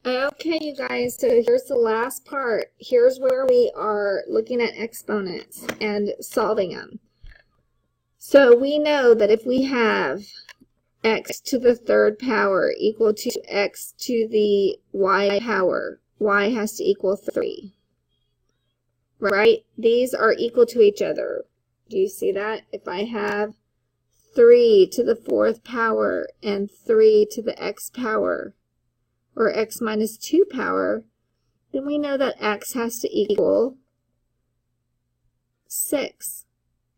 Okay, you guys, so here's the last part. Here's where we are looking at exponents and solving them. So we know that if we have x to the third power equal to x to the y power, y has to equal 3. Right? These are equal to each other. Do you see that? If I have 3 to the fourth power and 3 to the x power, or x minus 2 power, then we know that x has to equal 6,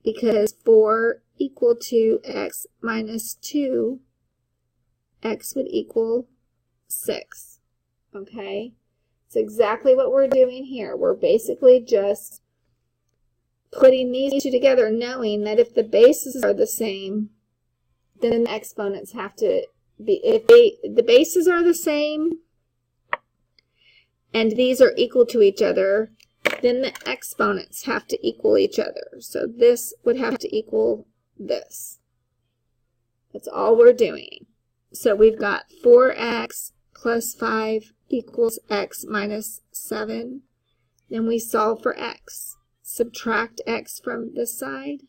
because 4 equal to x minus 2, x would equal 6. Okay? It's exactly what we're doing here. We're basically just putting these two together, knowing that if the bases are the same, then the exponents have to be, if the bases are the same and these are equal to each other, then the exponents have to equal each other. So this would have to equal this. That's all we're doing. So we've got 4x plus 5 equals x minus 7. Then we solve for x. Subtract x from this side.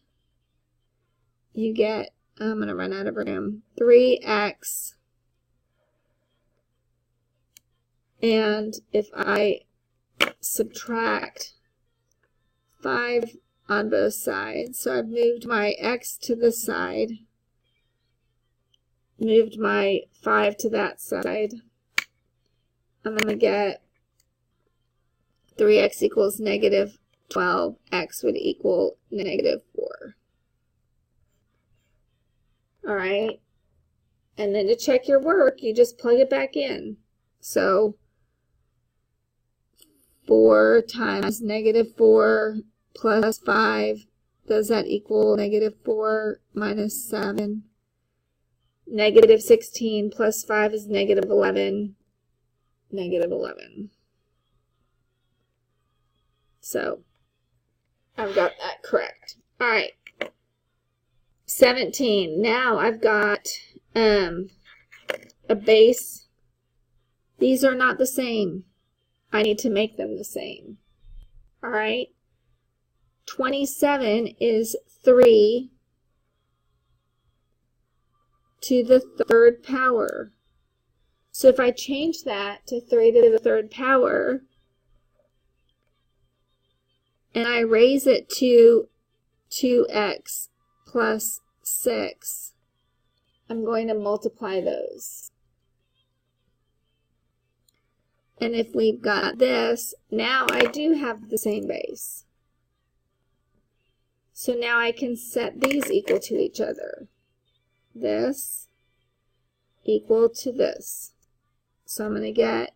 You get, I'm going to run out of room, 3x. And if I subtract 5 on both sides, so I've moved my x to this side, moved my 5 to that side, I'm going to get 3x equals negative 12. X would equal negative 4. All right. And then to check your work, you just plug it back in. So 4 times negative 4 plus 5, does that equal negative 4 minus 7? Negative 16 plus 5 is negative 11. Negative 11. So I've got that correct. All right. 17. Now I've got a base. These are not the same. I need to make them the same. All right. 27 is 3 to the third power. So if I change that to 3 to the third power, and I raise it to 2x plus 6, I'm going to multiply those. And if we've got this, now I do have the same base. So now I can set these equal to each other. This equal to this. So I'm going to get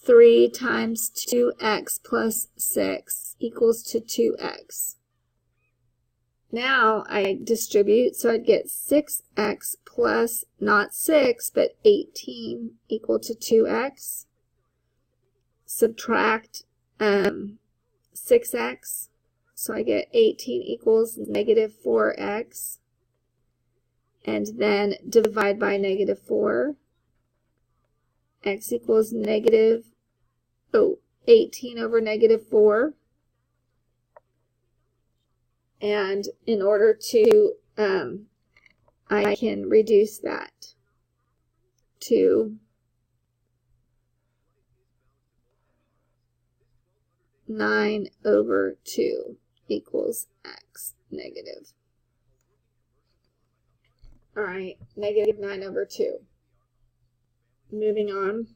3 times 2x plus 6 equals to 2x. Now I distribute, so I'd get 6x plus not 6, but 18 equal to 2x. Subtract 6x, so I get 18 equals negative 4x. And then divide by negative 4. X equals negative 18 over negative 4. And in order to, I can reduce that to 9 over 2 equals x negative. All right, negative 9 over 2. Moving on.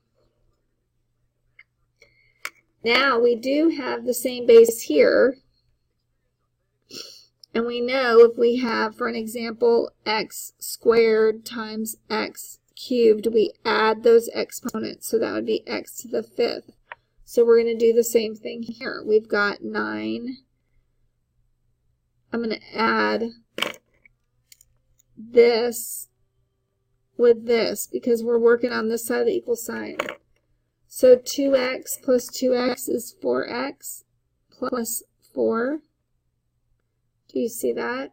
Now we do have the same base here. And we know if we have, for an example, x squared times x cubed, we add those exponents. So that would be x to the 5th. So we're going to do the same thing here. We've got 9. I'm going to add this with this because we're working on this side of the equal sign. So 2x plus 2x is 4x plus 4. Do you see that?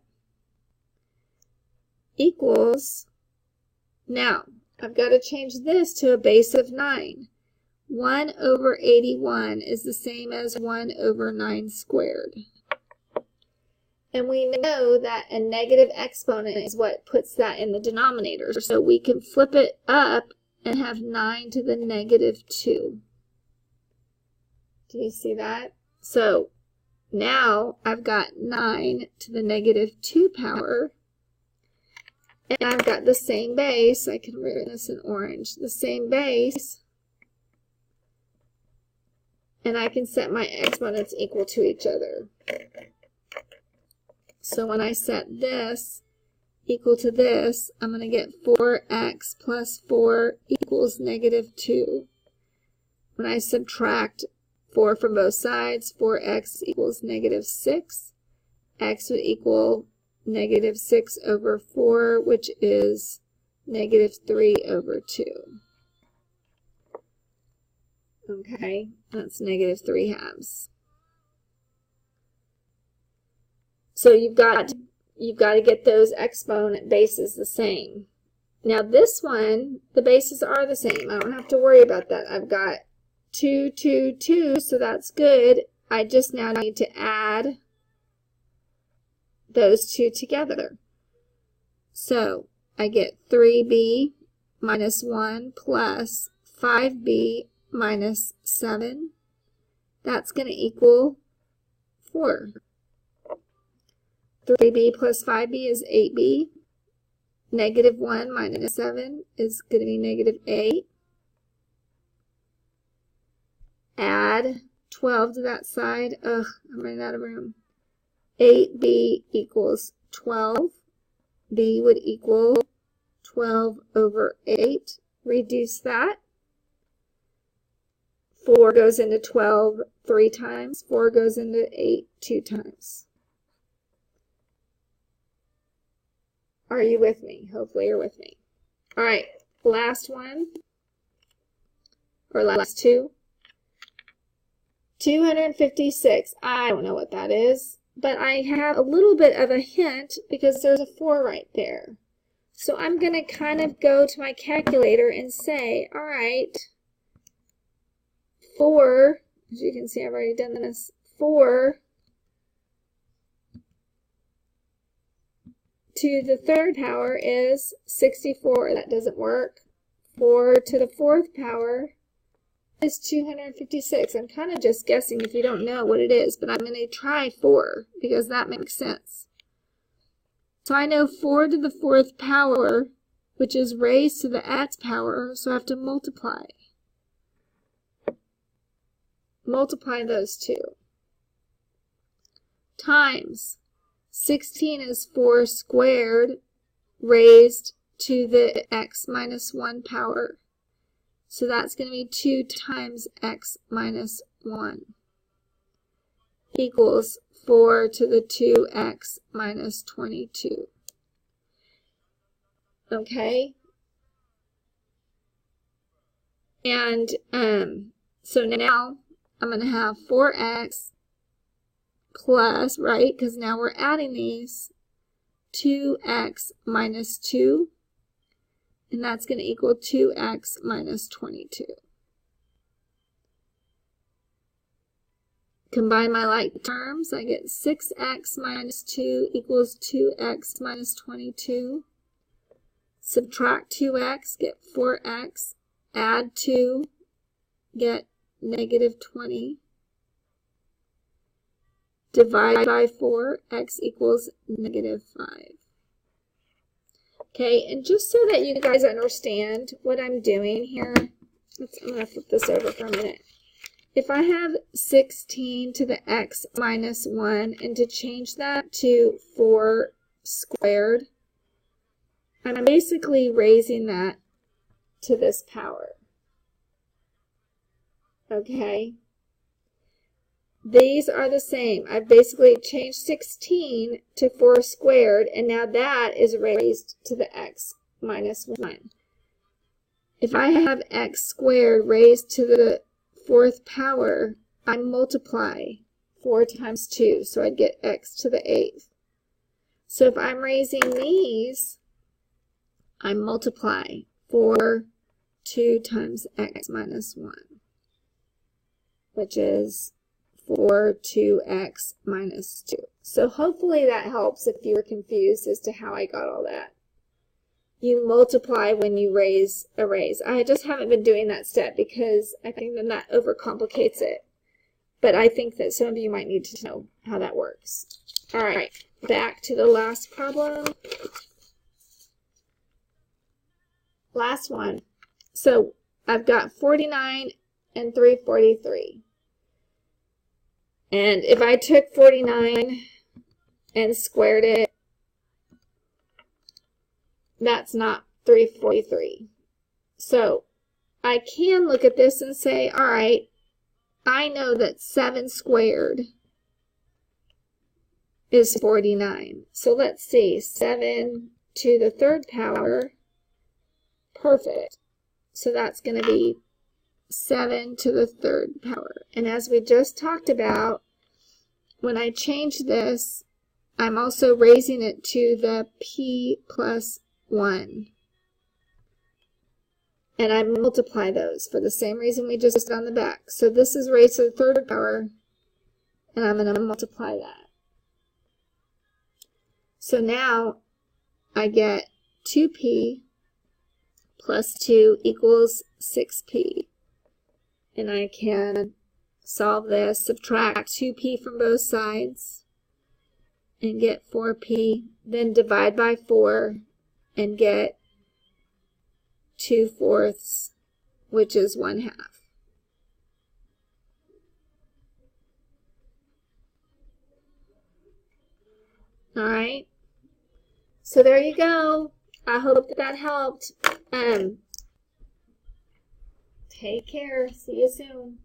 Equals, now I've got to change this to a base of 9. 1 over 81 is the same as 1 over 9 squared. And we know that a negative exponent is what puts that in the denominator. So we can flip it up and have 9 to the negative 2. Do you see that? So now I've got 9 to the negative 2 power. And I've got the same base. I can write this in orange. The same base. And I can set my exponents equal to each other. So when I set this equal to this, I'm going to get 4x plus 4 equals negative 2. When I subtract 4 from both sides, 4x equals negative 6. X would equal negative 6 over 4, which is negative 3 over 2. Okay, that's negative 3/2. So you've got to get those exponent bases the same. Now this one, the bases are the same. I don't have to worry about that. I've got 2, 2, 2, so that's good. I just now need to add those two together. So I get 3b minus 1 plus 5b minus 7. That's going to equal 4. 3b plus 5b is 8b. Negative 1 minus 7 is going to be negative 8. Add 12 to that side. Ugh, I'm running out of room. 8b equals 12. b would equal 12 over 8. Reduce that. 4 goes into 12 3 times. 4 goes into 8 2 times. Are you with me? Hopefully you're with me. All right, last one, or last two. 256. I don't know what that is, but I have a little bit of a hint because there's a 4 right there. So I'm going to kind of go to my calculator and say, all right, 4, as you can see, I've already done this, 4 to the 3rd power is 64. That doesn't work. 4 to the 4th power is 256. I'm kind of just guessing if you don't know what it is, but I'm going to try 4 because that makes sense. So I know 4 to the 4th power, which is raised to the x power, so I have to multiply. Multiply those two. Times 16 is 4 squared raised to the x minus 1 power. So that's going to be 2 times x minus 1 equals 4 to the 2x minus 22. Okay? And so now I'm going to have 4x plus, right, because now we're adding these, 2x minus 2, and that's going to equal 2x minus 22. Combine my like terms, I get 6x minus 2 equals 2x minus 22. Subtract 2x, get 4x, add 2, get negative 20. Divide by 4, x equals negative 5. Okay, and just so that you guys understand what I'm doing here, I'm going to flip this over for a minute. If I have 16 to the x minus 1, and to change that to 4 squared, I'm basically raising that to this power. Okay? These are the same. I've basically changed 16 to 4 squared, and now that is raised to the x minus 1. If I have x squared raised to the 4th power, I multiply 4 times 2, so I'd get x to the 8th. So if I'm raising these, I multiply 4, 2 times x minus 1, which is 4, 2x minus 2. So hopefully that helps if you were confused as to how I got all that. You multiply when you raise arrays. I just haven't been doing that step because I think then that overcomplicates it. But I think that some of you might need to know how that works. All right, back to the last problem. Last one. So I've got 49 and 343. And if I took 49 and squared it, that's not 343. So I can look at this and say, all right, I know that 7 squared is 49. So let's see, 7 to the third power, perfect. So that's going to be 7 to the third power. And as we just talked about, when I change this, I'm also raising it to the p plus 1. And I multiply those for the same reason we just did on the back. So this is raised to the third power, and I'm going to multiply that. So now I get 2p plus 2 equals 6p. And I can solve this, subtract 2p from both sides, and get 4p. Then divide by 4 and get 2/4, which is 1/2. All right. So there you go. I hope that helped. Take care. See you soon.